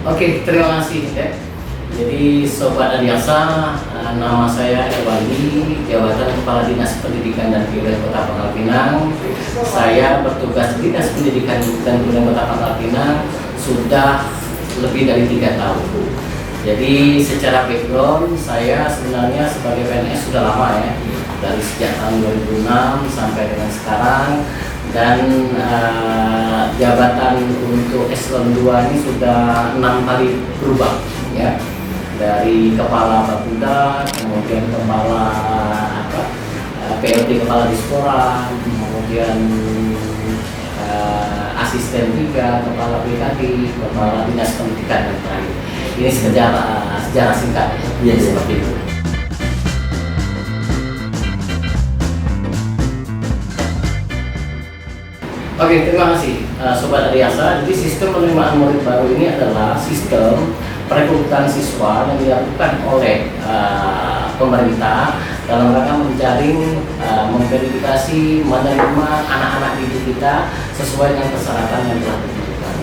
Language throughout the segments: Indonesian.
Oke, terima kasih ya. Jadi Sobat Adiaksa, nama saya Ewali, jabatan Kepala Dinas Pendidikan dan Kebudayaan Kota Pangkal Pinang. Saya bertugas di Dinas Pendidikan dan Kebudayaan Kota Pangkal Pinang sudah lebih dari 3 tahun. Jadi secara background saya sebenarnya sebagai PNS sudah lama ya, dari sejak tahun 2006 sampai dengan sekarang. Dan jabatan untuk eselon 2 ini sudah 6 kali berubah ya, dari kepala Bapeda, kemudian kepala PLT kepala Dispora, kemudian asisten 3, kepala BKD, kepala Dinas Pendidikan dan terakhir. Ini sejarah singkat ya, seperti itu. Oke, terima kasih Sobat Adiaksa. Jadi sistem penerimaan murid baru ini adalah sistem perekrutan siswa yang dilakukan oleh pemerintah dalam rangka menjaring, memverifikasi, menerima anak-anak didik kita sesuai dengan persyaratan yang telah ditentukan.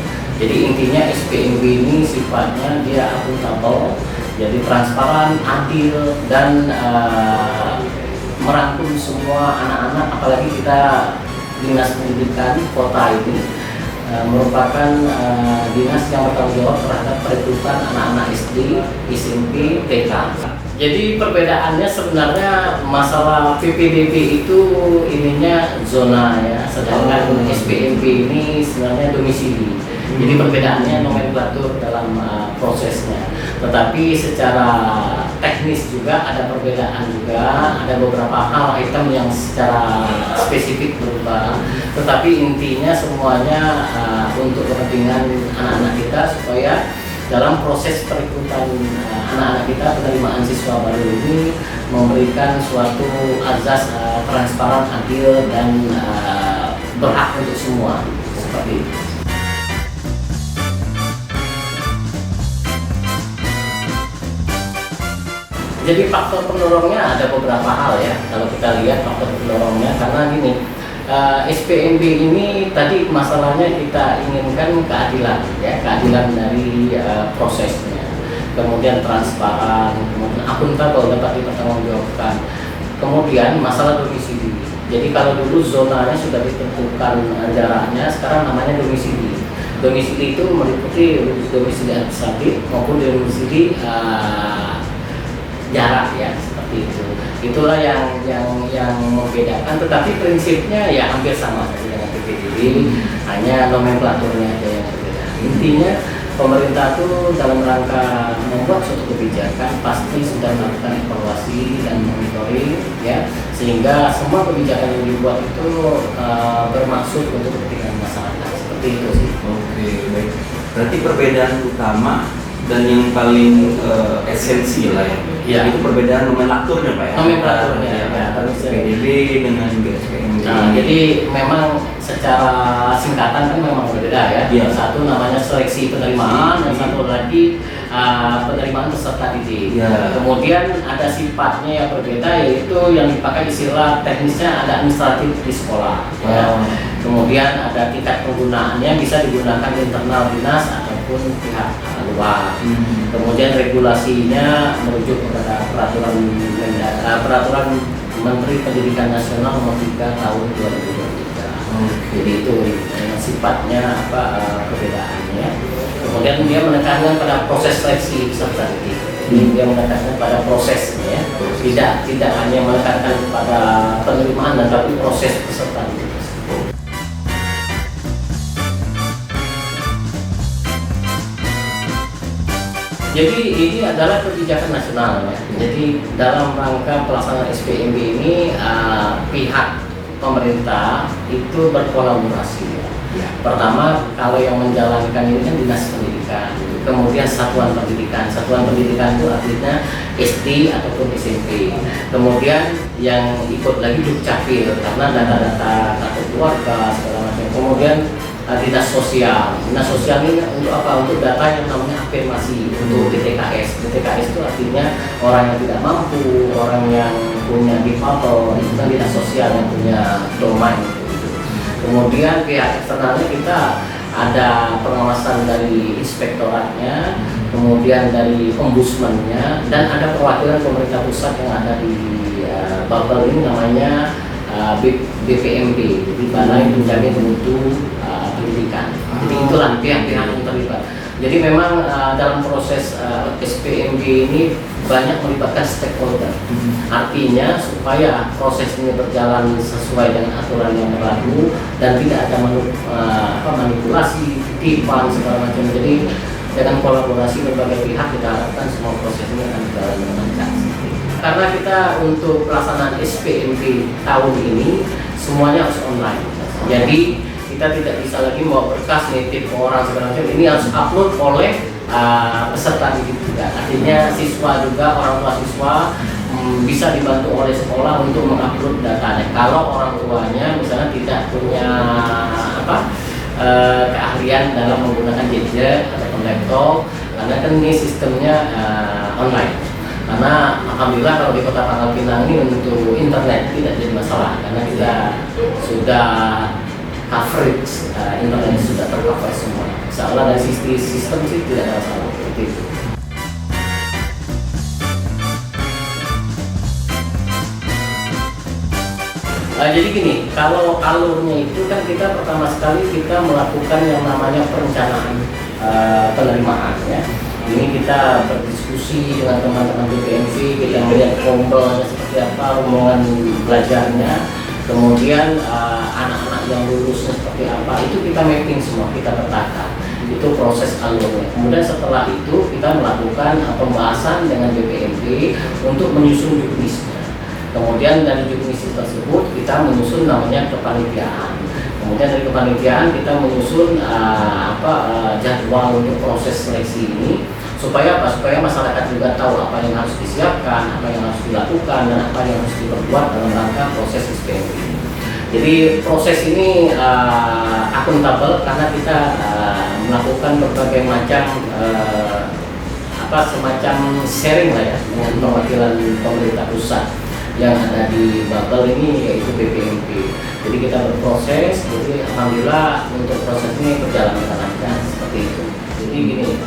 Jadi intinya SPMB ini sifatnya dia akuntabel, jadi transparan, adil, dan merangkum semua anak-anak, apalagi kita Dinas Pendidikan Kota ini merupakan dinas yang bertanggung jawab terhadap perekrutan anak-anak SD, SMP, TK. Jadi perbedaannya sebenarnya masalah PPDB itu ininya zona ya, sedangkan SPMB ini sebenarnya domisili. Jadi perbedaannya nomenklatur dalam prosesnya. Tetapi secara teknis juga ada perbedaan juga, ada beberapa hal item yang secara spesifik berubah. Tetapi intinya semuanya untuk kepentingan anak-anak kita supaya dalam proses perekrutan anak-anak kita, penerimaan siswa baru ini memberikan suatu azas transparan, adil, dan berhak untuk semua, seperti itu. Jadi faktor pendorongnya ada beberapa hal ya, kalau kita lihat faktor pendorongnya, karena gini, SPMB ini tadi masalahnya kita inginkan keadilan ya, keadilan dari prosesnya, kemudian transparan, kemudian akuntabel, dapat dipertanggungjawabkan, kemudian masalah domisili. Jadi kalau dulu zonanya sudah ditentukan jaraknya, sekarang namanya domisili. Domisili itu meliputi domisili administratif maupun domisili jarak ya, seperti itu. Itulah yang membedakan, tetapi prinsipnya ya hampir sama saja dengan PPDB, hanya nomenklaturnya aja yang berbeda. Intinya pemerintah itu dalam rangka membuat suatu kebijakan pasti sudah melakukan evaluasi dan monitoring ya, sehingga semua kebijakan yang dibuat itu bermaksud untuk kepentingan masyarakat, seperti itu sih. Oke, baik. Berarti perbedaan utama dan yang paling esensi lah ya, itu perbedaan nomenklaturnya Pak ya? Nomenklaturnya ya, PDB dengan SPMB. Nah, jadi memang secara singkatan kan memang berbeda ya. Yang satu namanya seleksi penerimaan, yang satu lagi penerimaan peserta didik. Kemudian ada sifatnya yang berbeda, yaitu yang dipakai istilah teknisnya ada administratif di sekolah ya. Kemudian ada tingkat penggunaannya, bisa digunakan internal dinas ataupun pihak luar. Kemudian regulasinya merujuk kepada peraturan Menteri Pendidikan Nasional Nomor 3 Tahun 2023. Jadi itu sifatnya perbedaannya. Kemudian dia menekankan pada proses seleksi peserta didik. Dia menekankan pada prosesnya, tidak hanya menekankan pada penerimaan, tapi proses peserta didik. Jadi ini adalah kebijakan nasional ya. Jadi dalam rangka pelaksanaan SPMB ini pihak pemerintah itu berkolaborasi ya. Pertama, kalau yang menjalankan ini kan Dinas Pendidikan, kemudian Satuan Pendidikan. Satuan Pendidikan itu artinya SD ataupun SMP. Kemudian yang ikut lagi Dukcapil karena data-data kartu keluarga segala macam. Kemudian Dinas Sosial. Dinas Sosial ini untuk apa? Untuk data yang namanya afirmasi, untuk DTKS. DTKS itu artinya orang yang tidak mampu, orang yang punya difabel, itu kan Dinas Sosial yang punya domain itu. Kemudian pihak eksternalnya kita ada pengawasan dari inspektoratnya, kemudian dari ombudsman-nya, dan ada perwakilan pemerintah pusat yang ada di Bubble ini namanya BPMP, jadi Balai Penjamin Mutu Pendidikan. Jadi itulah pihak-pihak yang terlibat. Jadi memang dalam proses SPMB ini banyak melibatkan stakeholder. Artinya supaya proses ini berjalan sesuai dengan aturan yang berlaku dan tidak ada manipulasi, titipan segala macam. Jadi dengan kolaborasi berbagai pihak kita harapkan semua proses ini akan berjalan dengan lancar. Karena kita untuk pelaksanaan SPMB tahun ini semuanya harus online. Jadi kita tidak bisa lagi mau berkas nitip ke orang segala macam, ini harus upload oleh peserta didik juga. Artinya siswa juga, orang tua siswa bisa dibantu oleh sekolah untuk mengupload datanya. Kalau orang tuanya misalnya tidak punya keahlian dalam menggunakan gadget atau laptop, karena kan ini sistemnya online. Karena alhamdulillah kalau di Kota Pangkal Pinang ini untuk internet tidak jadi masalah, karena kita sudah coverage internet sudah tercover semua. Insyaallah dari sisi sistem sih tidak ada masalah seperti itu. Jadi gini, kalau alurnya itu kan kita pertama sekali kita melakukan yang namanya perencanaan penerimaan ya. Ini kita berdiskusi dengan teman-teman BPMP, kita melihat rombongannya seperti apa, rombongan belajarnya, kemudian anak-anak yang lulusnya seperti apa, itu kita mapping semua, kita petakan. Itu proses alurnya. Kemudian setelah itu kita melakukan pembahasan dengan BPMP untuk menyusun juknisnya. Kemudian dari juknis tersebut kita menyusun namanya kepanitiaan. Kemudian dari kepanitiaan kita menyusun jadwal untuk proses seleksi ini supaya masyarakat juga tahu apa yang harus disiapkan, apa yang harus dilakukan, dan apa yang harus diperbuat dalam rangka proses SPMB ini. Jadi proses ini akuntabel karena kita melakukan berbagai macam semacam sharing lah ya dengan perwakilan pemerintah pusat yang ada di Bubble ini, yaitu BPMP. Jadi kita berproses, jadi alhamdulillah untuk proses ini berjalan dengan lancar seperti itu. Jadi gini,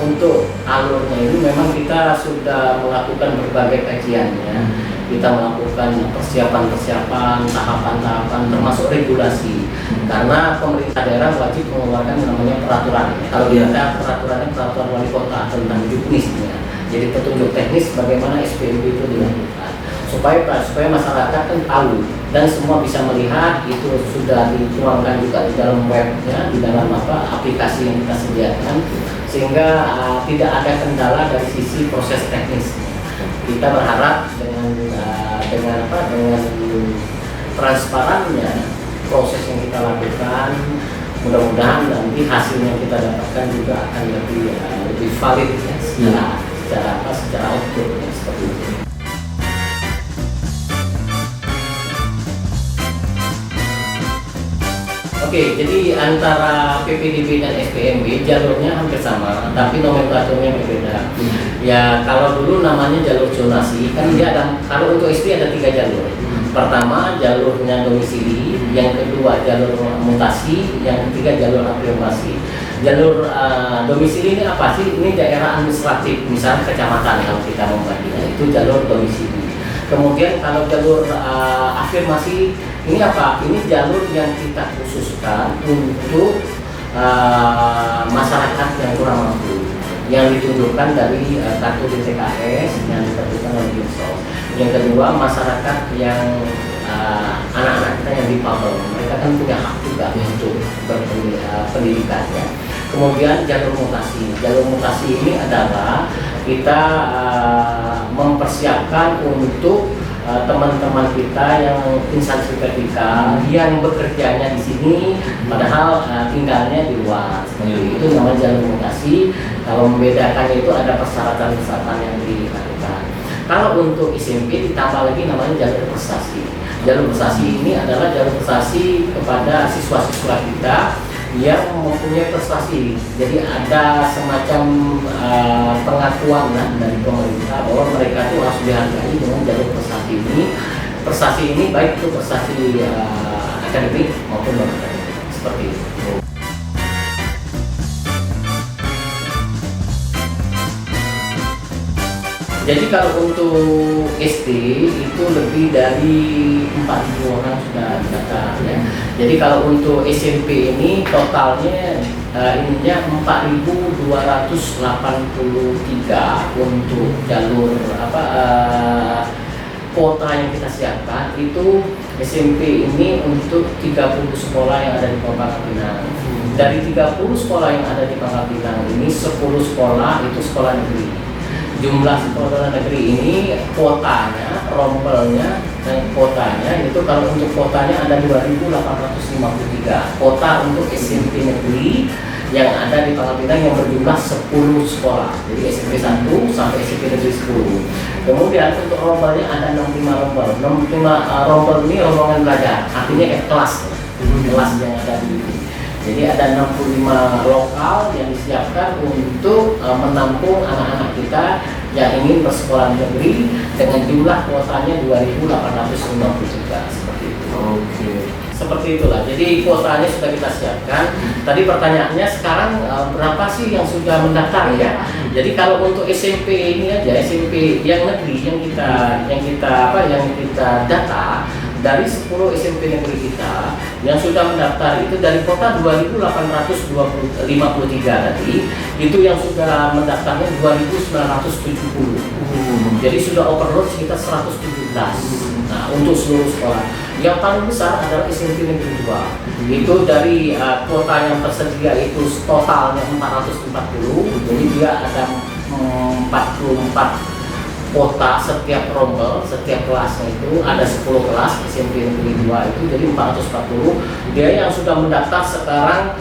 untuk alurnya ini memang kita sudah melakukan berbagai kajiannya. Kita melakukan persiapan-persiapan, tahapan-tahapan, termasuk regulasi. Karena pemerintah daerah wajib mengeluarkan namanya peraturan. Kalau kita peraturannya peraturan wali kota tentang juknisnya. Jadi petunjuk teknis bagaimana SPMB itu dilakukan. Supaya masyarakat kan tahu dan semua bisa melihat, itu sudah dituangkan juga di dalam webnya, di dalam aplikasi yang kita sediakan, sehingga tidak ada kendala dari sisi proses teknisnya. Kita berharap dengan transparannya proses yang kita lakukan, mudah-mudahan nanti hasil yang kita dapatkan juga akan lebih valid ya, secara output ya, seperti itu. Oke, jadi antara PPDB dan SPMB jalurnya hampir sama, tapi nomenklaturnya berbeda. Ya, kalau dulu namanya jalur zonasi, kan dia ada, kalau untuk SD ada 3 jalur. Pertama jalurnya domisili, yang kedua jalur mutasi, yang ketiga jalur afirmasi. Jalur domisili ini apa sih? Ini daerah administratif, misalnya kecamatan kalau kita membaginya, itu jalur domisili. Kemudian kalau jalur afirmasi ini apa? Ini jalur yang kita khususkan untuk masyarakat yang kurang mampu, yang ditunjukkan dari kartu DTKS yang diterbitkan oleh Dinsos. Yang kedua masyarakat yang anak-anak kita yang difabel, mereka kan punya hak juga untuk berpendidikan ya. Kemudian jalur mutasi ini adalah kita mempersiapkan untuk teman-teman kita yang instansi vertikal yang bekerjanya di sini padahal tinggalnya di luar. Seperti itu namanya jalur mutasi. Kalau membedakannya itu ada persyaratan-persyaratan yang dilakukan. Kalau untuk SMP ditambah lagi namanya jalur prestasi. Jalur prestasi ini adalah jalur prestasi kepada siswa-siswa kita yang mempunyai prestasi. Jadi ada semacam pengakuan dari pemerintah bahwa mereka itu harus dihargai dengan jalur prestasi ini. Prestasi ini baik itu prestasi akademik maupun non akademik, seperti itu. Jadi kalau untuk SD itu lebih dari 4.000 orang sudah data ya. Jadi kalau untuk SMP ini totalnya ininya 4.283 untuk jalur kuota yang kita siapkan. Itu SMP ini untuk 30 sekolah yang ada di Pangkal Pinang. Dari 30 sekolah yang ada di Pangkal Pinang ini 10 sekolah itu sekolah negeri. Jumlah sekolah negeri ini kuotanya, rombelnya dan kuotanya itu kalau untuk kuotanya ada 2.853 kuota untuk SMP negeri yang ada di Pangkal Pinang yang berjumlah 10 sekolah. Jadi SMP 1 sampai SMP negeri 10. Kemudian untuk rombelnya ada 65 rombel. 65 rombel ini rombongan belajar, artinya kayak kelas yang ada di sini. Jadi ada 65 lokal yang disiapkan untuk menampung anak-anak kita yang ingin bersekolah di negeri dengan jumlah kuotanya 2.853 seperti itu. Oke. Seperti itulah. Jadi kuotanya sudah kita siapkan. Tadi pertanyaannya sekarang berapa sih yang sudah mendaftar ya? Jadi kalau untuk SMP ini aja, SMP yang negeri yang kita data dari 10 SMP negeri kita yang sudah mendaftar itu dari kota 2.853 tadi, itu yang sudah mendaftarnya 2.970. Jadi sudah overload sekitar 117. Nah, untuk seluruh sekolah. Yang paling besar adalah SMP negeri 2. Itu dari kuota yang tersedia itu totalnya 440. Jadi dia ada 44 kuota setiap rombel, setiap kelasnya itu ada 10 kelas SMP negeri 2 itu, jadi 440. Dia yang sudah mendaftar sekarang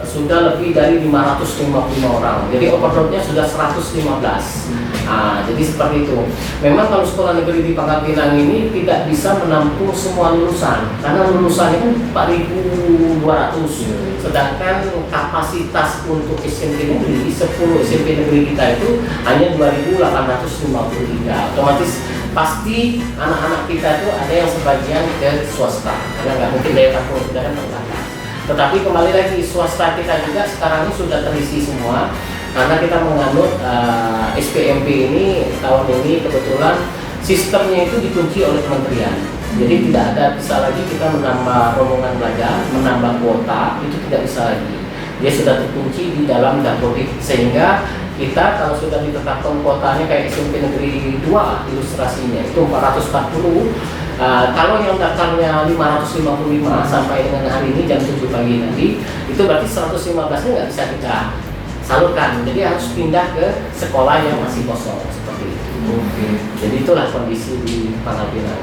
sudah lebih dari 555 orang. Jadi overloadnya sudah 115. Nah, jadi seperti itu. Memang kalau sekolah negeri di Pangkal Pinang ini tidak bisa menampung semua lulusan karena lulusannya kan 4.200. Sedangkan kapasitas untuk SMP negeri 10 SMP negeri kita itu hanya 2.853. Otomatis pasti anak-anak kita itu ada yang sebagian ke swasta karena nggak mungkin daya tampung kita kan terbatas. Tetapi kembali lagi swasta kita juga sekarang ini sudah terisi semua karena kita menganut SPMP ini tahun ini kebetulan sistemnya itu dikunci oleh kementerian. Jadi tidak ada bisa lagi kita menambah rombongan belajar, menambah kuota, itu tidak bisa lagi. Dia sudah terkunci di dalam Dapodik sehingga kita kalau sudah ditetapkan kuotanya kayak SMP negeri 2 ilustrasinya itu 440. Kalau yang daftarnya 555 sampai dengan hari ini jam 7 pagi tadi, itu berarti 115-nya nggak bisa kita salurkan. Jadi harus pindah ke sekolah yang masih kosong seperti itu. Oke. Jadi itulah kondisi di Pangkal Pinang.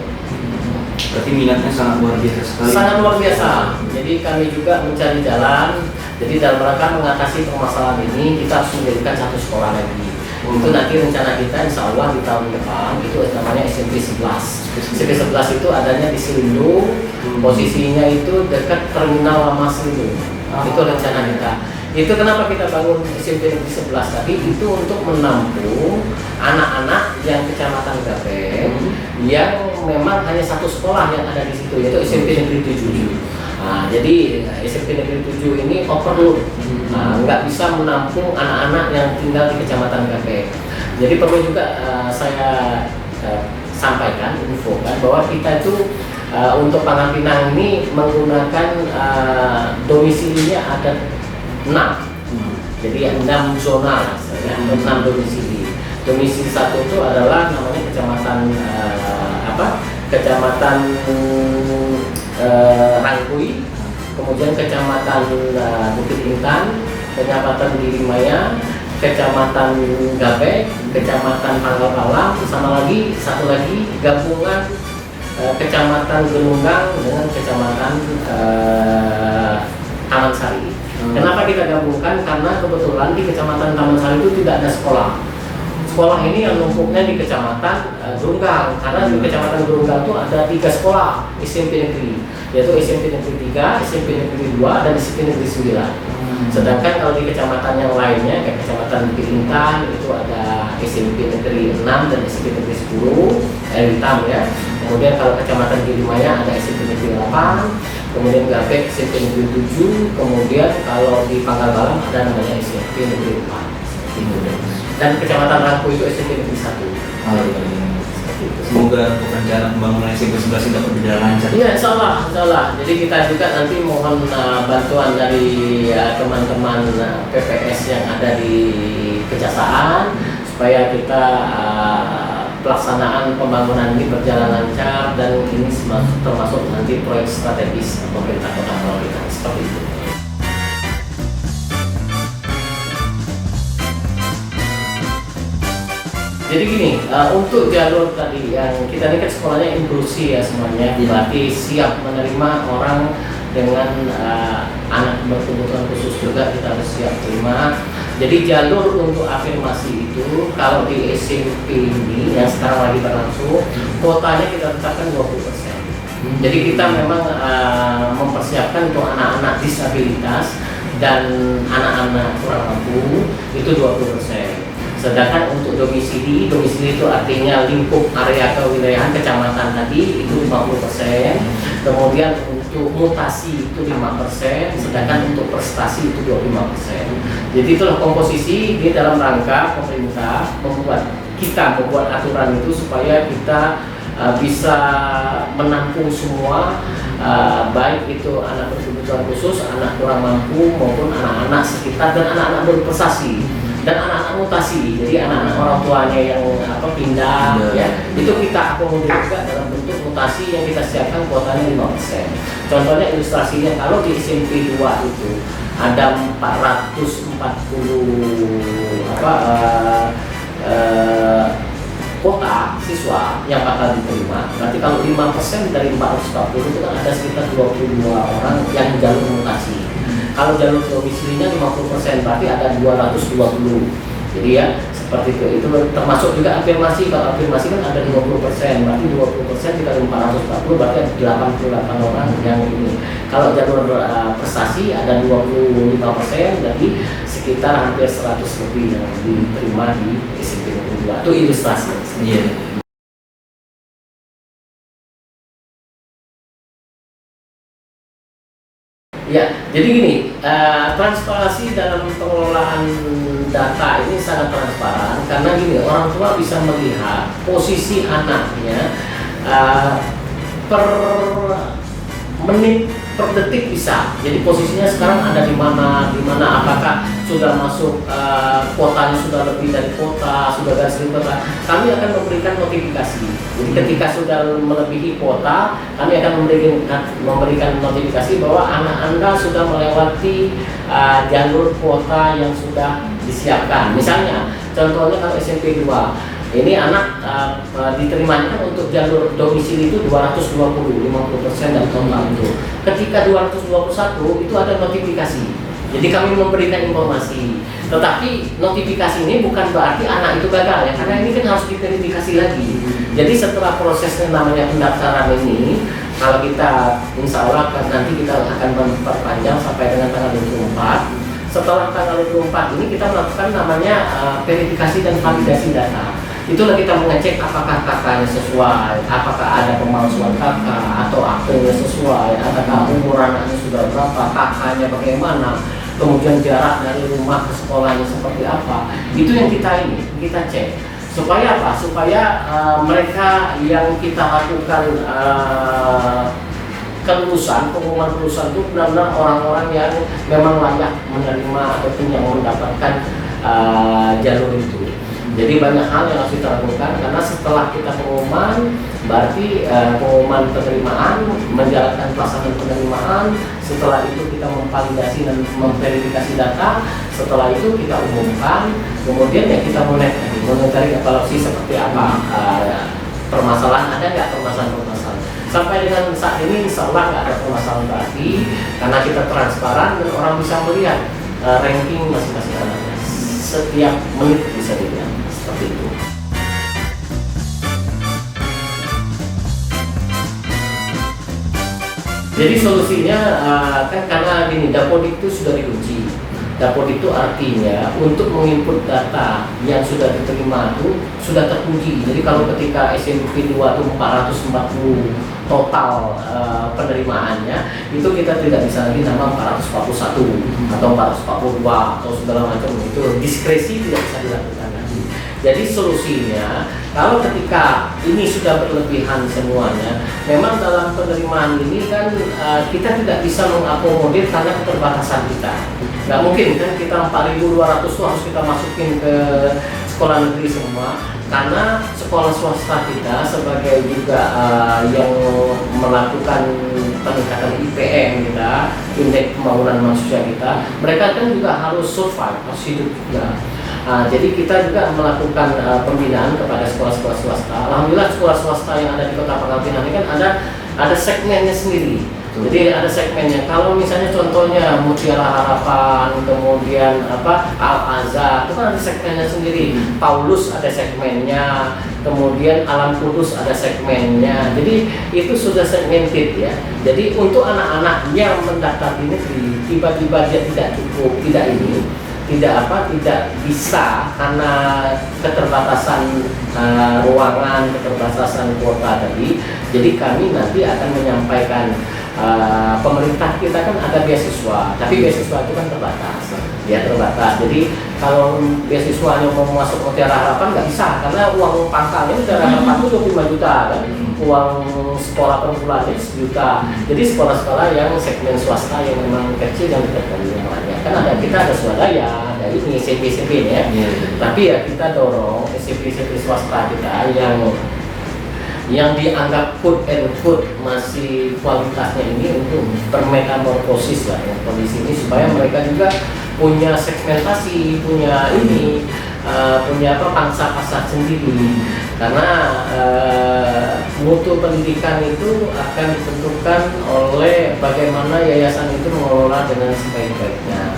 Berarti minatnya sangat luar biasa sekali. Sangat luar biasa. Jadi kami juga mencari jalan. Jadi dalam rangka mengatasi permasalahan ini kita harus mendirikan satu sekolah lagi. Itu nanti rencana kita insya Allah di tahun depan itu namanya SMP 11. SMP 11 itu adanya di Selindung, posisinya itu dekat terminal Lama Selindung. Itu rencana kita. Itu kenapa kita bangun SMP negeri 11 tadi itu untuk menampung anak-anak yang kecamatan Gapeng yang memang hanya satu sekolah yang ada di situ yaitu SMP negeri 7. Nah, jadi SMP negeri 7 ini overload, nggak bisa menampung anak-anak yang tinggal di kecamatan Gapeng. Jadi perlu juga saya sampaikan, infokan bahwa kita itu untuk Pangkal Pinang ini menggunakan domisilinya ada 6. Jadi 6 zona, ya, 6 domisili. Domisili 1 itu adalah namanya kecamatan Kecamatan Rangkui, kemudian Kecamatan Bukit Intan, Kecamatan Dirimaya, Kecamatan Gabe, Kecamatan Pangkal Palang, sama lagi satu lagi gabungan Kecamatan Gelunggang dengan Kecamatan Taman Sari. Kenapa kita gabungkan? Karena kebetulan di Kecamatan Taman Sari itu tidak ada sekolah. Sekolah ini yang numpuknya di Kecamatan Gerunggang, karena di Kecamatan Gerunggang itu ada 3 sekolah SMP negeri, yaitu SMP negeri 3, SMP negeri 2, dan SMP negeri 9. Sedangkan kalau di kecamatan yang lainnya, kayak Kecamatan Bukit Intan, itu ada SMP negeri 6 dan SMP negeri 10, Hitam ya. Kemudian kalau Kecamatan Dirimaya ada SMP negeri 8, kemudian Gapek SMP negeri 7, kemudian kalau di Pangkal Balang ada namanya SMP negeri 4. Dan Kecamatan Rangku itu SMP Negeri 1. Semoga untuk rencana pembangunan SMP 11 ini dapat berjalan lancar. Iya, insya Allah. Jadi kita juga nanti mohon bantuan dari teman-teman PPS yang ada di Kejaksaan supaya kita pelaksanaan pembangunan ini berjalan lancar, dan ini termasuk nanti proyek strategis pemerintah Kota Pulau Pinang, seperti itu. Jadi gini, untuk jalur tadi yang kita ini kan sekolahnya inklusi ya semuanya, berarti siap menerima orang dengan anak berkebutuhan khusus juga kita harus siap terima. Jadi jalur untuk afirmasi itu kalau di SMP ini yang sekarang lagi berlangsung, kuotanya kita tetapkan 20%. Jadi kita memang mempersiapkan untuk anak-anak disabilitas dan anak-anak kurang mampu itu 20%. Sedangkan untuk domisili itu artinya lingkup area kewilayahan kecamatan tadi itu 50%. Kemudian untuk mutasi itu 5%, sedangkan untuk prestasi itu 25%. Jadi itulah komposisi ini dalam rangka pemerintah membuat aturan itu supaya kita bisa menampung semua, baik itu anak berkebutuhan khusus, anak kurang mampu maupun anak-anak sekitar dan anak-anak berprestasi dan anak-anak mutasi. Jadi anak-anak orang tuanya yang pindah ya, itu kita akomodir juga dalam bentuk mutasi yang kita siapkan kuotanya 5%. Contohnya ilustrasinya kalau di SMP 2 itu ada 440 kuota siswa yang bakal diterima, berarti kalau 5% dari 440 itu kan ada sekitar 22 orang yang jalur mutasi. Kalau jalur domisilinya 50%, berarti ada 220. Jadi ya seperti itu termasuk juga afirmasi. Kalau afirmasi kan ada 20%, berarti 20% dikali 440 berarti ada 88 orang yang ini. Kalau jalur prestasi ada 25%, jadi sekitar hampir 100 lebih yang diterima di SMP 2. Itu ilustrasi. Iya. Ya, jadi gini, transparansi dalam pengelolaan data ini sangat transparan karena gini, orang tua bisa melihat posisi anaknya per menit, per detik bisa. Jadi posisinya sekarang ada di mana, apakah sudah masuk kuotanya sudah lebih dari kuota, sudah garis kuota. Kami akan memberikan notifikasi. Jadi ketika sudah melebihi kuota, kami akan memberikan notifikasi bahwa anak Anda sudah melewati jalur kuota yang sudah disiapkan. Misalnya, contohnya kalau SMP 2, ini anak diterimanya kan untuk jalur domisili itu 220, 50% dari total itu. Ketika 221 itu ada notifikasi. Jadi kami memberikan informasi. Tetapi notifikasi ini bukan berarti anak itu gagal ya, karena ini kan harus diverifikasi lagi. Jadi setelah prosesnya namanya pendaftaran ini, kalau kita insya Allah nanti kita akan memperpanjang sampai dengan tanggal 24. Setelah tanggal 24 ini kita melakukan namanya verifikasi dan validasi data. Itulah kita mengecek apakah kakaknya sesuai, apakah ada pemalsuan kakak atau aktenya sesuai, apakah umur anaknya sudah berapa, kakaknya bagaimana, kemudian jarak dari rumah ke sekolahnya seperti apa. Itu yang kita cek. Supaya apa? Supaya mereka yang kita lakukan pengumuman kelulusan itu benar-benar orang-orang yang memang layak menerima ataupun yang mendapatkan jalur itu. Jadi banyak hal yang harus kita lakukan karena setelah kita pengumuman, berarti pengumuman penerimaan, menjalankan pelaksanaan penerimaan, setelah itu kita memvalidasi dan memverifikasi data, setelah itu kita umumkan, kemudian ya kita monitoring evaluasi seperti apa, permasalahan ada nggak permasalahan. Sampai dengan saat ini insya Allah nggak ada permasalahan berarti karena kita transparan dan orang bisa melihat ranking masing-masing anaknya setiap menit bisa dilihat seperti itu. Jadi solusinya kan karena gini, Dapodik itu sudah dikunci. Dapur itu artinya untuk menginput data yang sudah diterima itu sudah terkunci. Jadi kalau ketika SMP 2 itu 440 total penerimaannya, itu kita tidak bisa lagi nama 441 atau 442 atau segala macam, itu diskresi tidak bisa dilakukan lagi. Jadi solusinya, kalau ketika ini sudah berlebihan semuanya, memang dalam penerimaan ini kan kita tidak bisa mengakomodir karena keterbatasan kita. Nggak mungkin kan kita 4.200 itu harus kita masukin ke sekolah negeri semua, karena sekolah swasta kita sebagai juga yang melakukan peningkatan IPM kita, indeks pembangunan manusia kita, mereka kan juga harus survive, harus hidup juga. Jadi kita juga melakukan pembinaan kepada sekolah-sekolah swasta. Alhamdulillah sekolah swasta yang ada di Kota Pangkalpinang ini kan ada segmennya sendiri. Jadi ada segmennya. Kalau misalnya contohnya Mutiara Harapan, kemudian Al Azhar, itu kan ada segmennya sendiri. Paulus ada segmennya, kemudian Alam Kudus ada segmennya. Jadi itu sudah segmented ya. Jadi untuk anak-anak yang mendaftar di negeri, tiba-tiba dia tidak cukup, tidak bisa karena keterbatasan ruangan, keterbatasan kuota tadi. Jadi kami nanti akan menyampaikan, pemerintah kita kan ada beasiswa, tapi beasiswa itu kan terbatas. Jadi kalau beasiswanya mau masuk Mutiara Harapan nggak bisa, karena uang pangkalnya Mutiara Harapan itu 25 juta kan, uang sekolah per bulannya 1 juta. Jadi sekolah-sekolah yang segmen swasta yang memang kecil yang terkendali namanya, kan kita ada swadaya, ada ini SMP ya. Tapi ya kita dorong SMP swasta kita yang dianggap quote and quote masih kualitasnya ini untuk bermetamorfosis lah ya kondisi ini, supaya mereka juga punya segmentasi, punya pangsa pasar sendiri, karena mutu pendidikan itu akan ditentukan oleh bagaimana yayasan itu mengelola dengan sebaik-baiknya.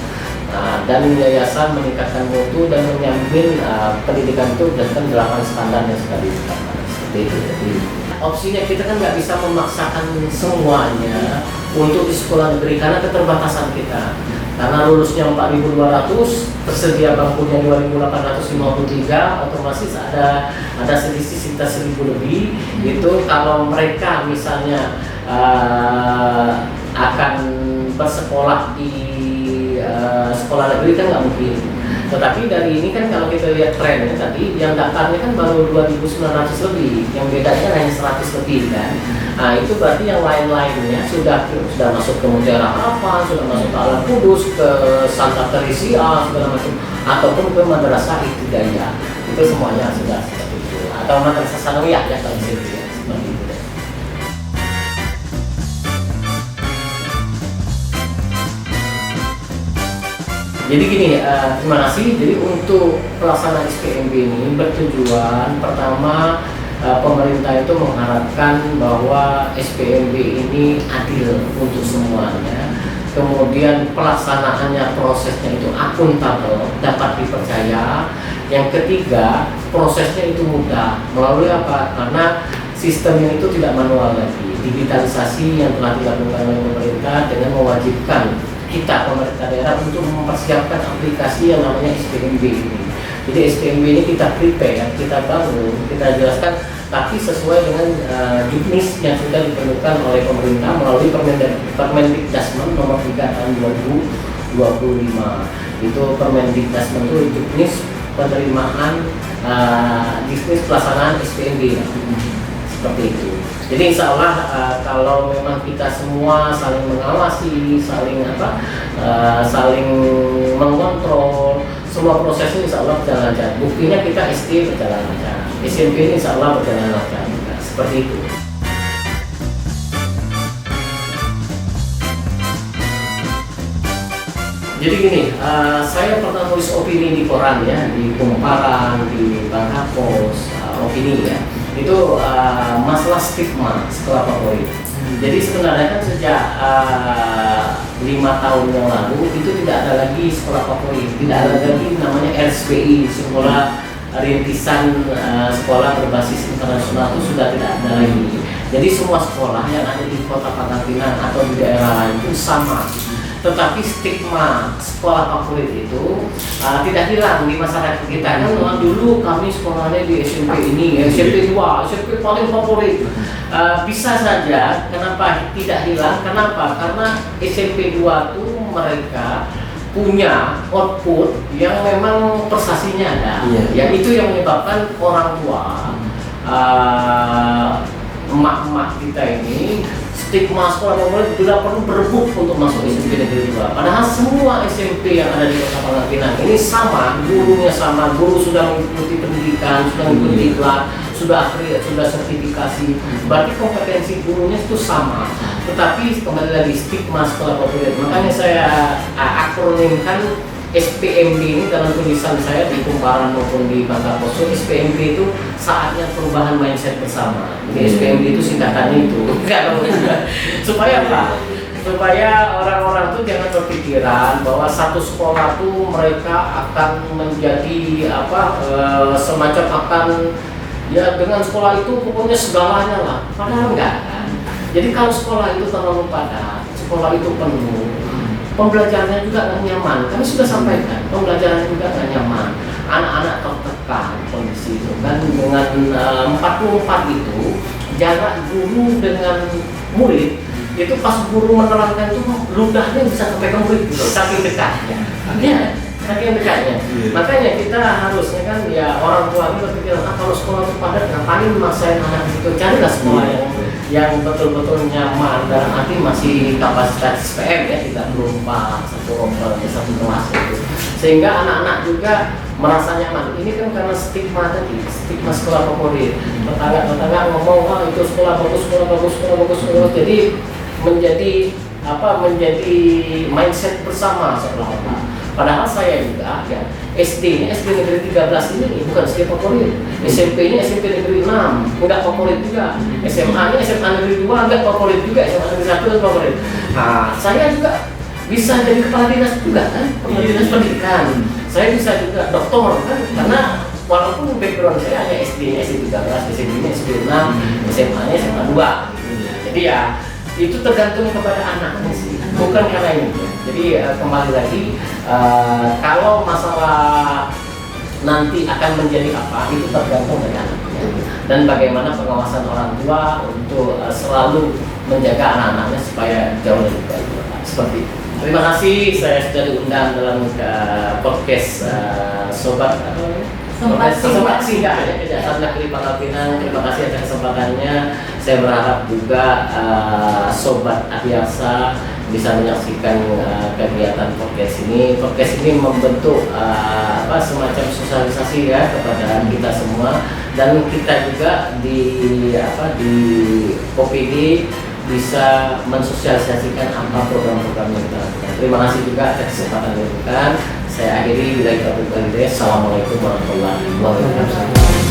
Dan yayasan meningkatkan mutu dan menjamin pendidikan itu berdasarkan 8 standar yang sudah ditetapkan. Jadi opsinya kita kan nggak bisa memaksakan semuanya untuk di sekolah negeri karena keterbatasan kita. Karena lulusnya 4.200, tersedia bangkunya 2.853, otomatis ada selisih sekitar 1.000 lebih. Itu kalau mereka misalnya akan bersekolah di sekolah negeri kan nggak mungkin. Tetapi dari ini kan kalau kita lihat trennya tadi, yang daftarnya kan baru 2.900 lebih, yang bedanya hanya 100 lebih kan. Itu berarti yang lain-lainnya sudah masuk ke Mutiara Harapan, sudah masuk ke Alam Kudus, ke Santa Teresia segala macam, ataupun ke Madrasah Ibtidaiyah. Itu semuanya sudah seperti itu. Atau Madrasah Sanawiyah ya kalau seperti itu. Jadi gini, terima kasih. Jadi untuk pelaksanaan SPMB ini bertujuan pertama, pemerintah itu mengharapkan bahwa SPMB ini adil untuk semuanya. Kemudian pelaksanaannya, prosesnya itu akuntabel, dapat dipercaya. Yang ketiga, prosesnya itu mudah. Melalui apa? Karena sistemnya itu tidak manual lagi. Digitalisasi yang telah dilakukan oleh pemerintah dengan mewajibkan kita pemerintah daerah untuk mempersiapkan aplikasi yang namanya SPMB ini. Jadi SPMB ini kita prepare, kita bangun, kita jelaskan, tapi sesuai dengan juknis yang sudah diperlukan oleh pemerintah melalui Permendikdasmen nomor 3 tahun 2025. Itu Permendikdasmen itu juknis penerimaan juknis pelaksanaan SPMB seperti itu. Jadi insya Allah kalau memang kita semua saling mengawasi, saling mengontrol, semua prosesnya insya Allah berjalan lancar. Buktinya kita SD berjalan lancar, SMP ini insya Allah berjalan lancar. Seperti itu. Jadi gini, saya pernah nulis opini di koran ya, di Kumparan, di Bangkapos, opini ya. Itu masalah stigma sekolah favorit. Jadi sebenarnya kan sejak 5 tahun yang lalu itu tidak ada lagi sekolah favorit, tidak ada lagi namanya RSBI, sekolah rintisan sekolah berbasis internasional itu sudah tidak ada lagi. Jadi semua sekolah yang ada di Kota Pangkalpinang atau di daerah lain itu sama. tetapi stigma sekolah favorit itu tidak hilang di masyarakat kita. Kan dulu kami sekolahnya di SMP ini, SMP 2, SMP paling favorit. Bisa saja, kenapa tidak hilang? Kenapa? Karena SMP 2 itu mereka punya output yang memang prestasinya ada. Yang itu yang menyebabkan orang tua, emak-emak kita ini stigma sekolah favorit tidak perlu berebut untuk masuk SMP Negeri 2. Padahal semua SMP yang ada di Kota Pangkal Pinang ini sama, gurunya sama, guru sudah mengikuti pendidikan, sudah mengikuti kelas, sudah sertifikasi, berarti kompetensi gurunya itu sama. Tetapi kembali lagi stigma sekolah favorit, makanya saya akronimkan SPMB ini dalam tulisan saya di Kumparan maupun di Bangka Poso. SPMB itu saatnya perubahan mindset bersama. Jadi SPMB itu singkatannya itu. Supaya apa? Supaya orang-orang itu jangan berpikiran bahwa satu sekolah itu mereka akan menjadi semacam akan ya dengan sekolah itu pokoknya segalanya lah. Padahal enggak kan. Jadi kalau sekolah itu terlalu padat, sekolah itu penuh, pembelajarannya juga nggak nyaman. Kami sudah sampaikan, pembelajarannya juga nggak nyaman. Anak-anak tertekan kondisi itu. Dan dengan 44 itu, jarak guru dengan murid, itu pas guru menerangkan itu ludahnya bisa sampai ke murid gitu, saking dekatnya. Iya, saking dekatnya. Makanya kita harusnya kan ya orang tua itu berpikir, kalau sekolah itu padat, ngapain memaksain anak itu? Carilah sekolah yang betul-betul nyaman, dalam arti masih kapasitas SPM ya, 34, satu rombel, satu kelas itu, sehingga anak-anak juga merasa nyaman. Ini kan karena stigma tadi, stigma sekolah favorit. Tetangga ngomong, itu sekolah bagus, sekolah bagus, sekolah bagus, sekolah bagus. Jadi menjadi mindset bersama seolah-olah. Padahal saya juga ya SD-nya SD Negeri 13 ini bukan SD favorit, SMP-nya SMP Negeri 6 enggak favorit juga, SMA-nya SMA Negeri 2 enggak favorit juga, SMA Negeri 1 enggak favorit. Nah, saya juga bisa jadi kepala dinas juga kan, kepala dinas pendidikan. Saya bisa juga doktor kan, karena walaupun background saya hanya SD-nya SD 13, SMP-nya SD 6, SMA-nya SMA 2. Jadi ya itu tergantung kepada anaknya sih, bukan karena ini. Jadi kembali lagi, kalau masalah nanti akan menjadi apa, itu tergantung dari anaknya. Dan bagaimana pengawasan orang tua untuk selalu menjaga anak-anaknya supaya jauh lebih baik. Seperti itu. Terima kasih, saya sudah diundang dalam podcast Sobat Singgah ya, Kejaksaan Negeri Pangkal Pinang. Terima kasih atas kesempatannya. Saya berharap juga Sobat Abiasa bisa menyaksikan kegiatan podcast ini. Podcast ini membentuk semacam sosialisasi ya kepada kita semua, dan kita juga di OPD bisa mensosialisasikan apa program-program yang kita lakukan. Terima kasih juga atas kesempatan yang diberikan. Saya akhiri, bila kita berkata, Assalamualaikum warahmatullahi wabarakatuh.